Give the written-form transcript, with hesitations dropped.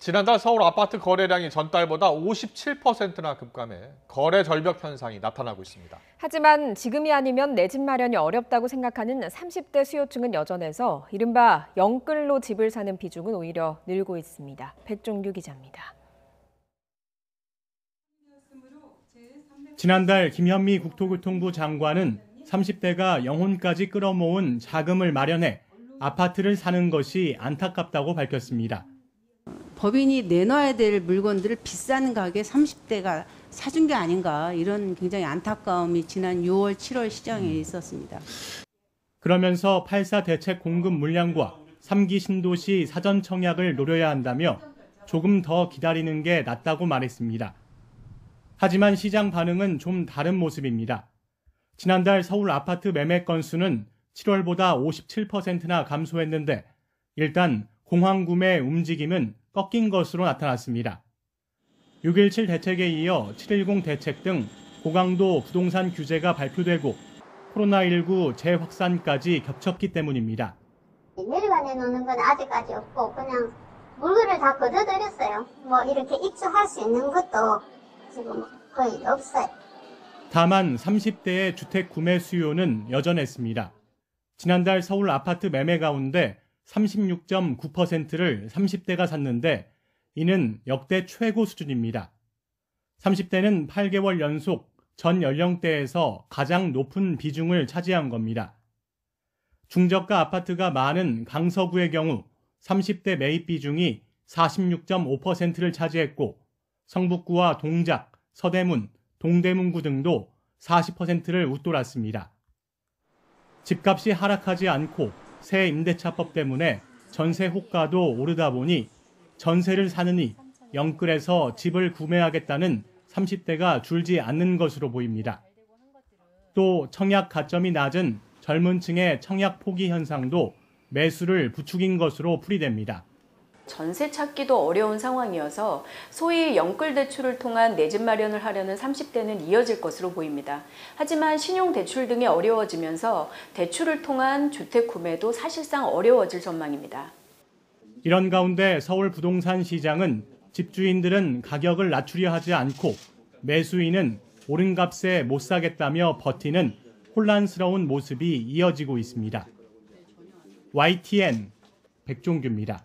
지난달 서울 아파트 거래량이 전달보다 57%나 급감해 거래 절벽 현상이 나타나고 있습니다. 하지만 지금이 아니면 내 집 마련이 어렵다고 생각하는 30대 수요층은 여전해서 이른바 영끌로 집을 사는 비중은 오히려 늘고 있습니다. 백종규 기자입니다. 지난달 김현미 국토교통부 장관은 30대가 영혼까지 끌어모은 자금을 마련해 아파트를 사는 것이 안타깝다고 밝혔습니다. 법인이 내놔야 될 물건들을 비싼 가격에 30대가 사준 게 아닌가, 이런 굉장히 안타까움이 지난 6월, 7월 시장에 있었습니다. 그러면서 8.4 대책 공급 물량과 3기 신도시 사전 청약을 노려야 한다며 조금 더 기다리는 게 낫다고 말했습니다. 하지만 시장 반응은 좀 다른 모습입니다. 지난달 서울 아파트 매매 건수는 7월보다 57%나 감소했는데 일단 공황구매 움직임은 꺾인 것으로 나타났습니다. 6.17 대책에 이어 7.10 대책 등 고강도 부동산 규제가 발표되고 코로나19 재확산까지 겹쳤기 때문입니다. 내려가 내놓는 건 아직까지 없고 그냥 물건을 다 거둬들였어요. 이렇게 입주할 수 있는 것도 지금 거의 없어요. 다만 30대의 주택 구매 수요는 여전했습니다. 지난달 서울 아파트 매매 가운데 36.9%를 30대가 샀는데 이는 역대 최고 수준입니다. 30대는 8개월 연속 전 연령대에서 가장 높은 비중을 차지한 겁니다. 중저가 아파트가 많은 강서구의 경우 30대 매입 비중이 46.5%를 차지했고 성북구와 동작, 서대문, 동대문구 등도 40%를 웃돌았습니다. 집값이 하락하지 않고 새 임대차법 때문에 전세 호가도 오르다 보니 전세를 사느니 영끌에서 집을 구매하겠다는 30대가 줄지 않는 것으로 보입니다. 또 청약 가점이 낮은 젊은 층의 청약 포기 현상도 매수를 부추긴 것으로 풀이됩니다. 전세 찾기도 어려운 상황이어서 소위 영끌 대출을 통한 내 집 마련을 하려는 30대는 이어질 것으로 보입니다. 하지만 신용 대출 등이 어려워지면서 대출을 통한 주택 구매도 사실상 어려워질 전망입니다. 이런 가운데 서울 부동산 시장은 집주인들은 가격을 낮추려 하지 않고 매수인은 오른 값에 못 사겠다며 버티는 혼란스러운 모습이 이어지고 있습니다. YTN 백종규입니다.